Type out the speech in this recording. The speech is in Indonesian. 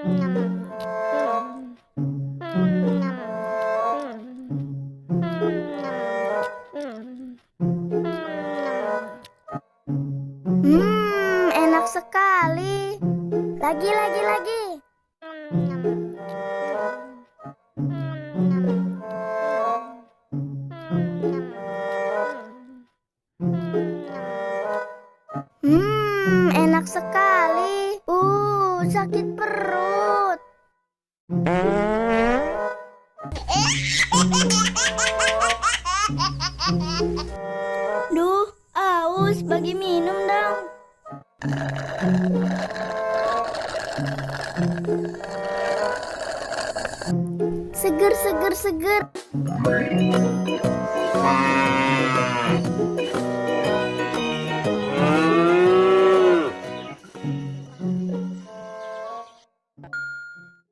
Enak sekali. Lagi. Enak sekali. Sakit perut. Duh, aus, bagi minum dong. Seger.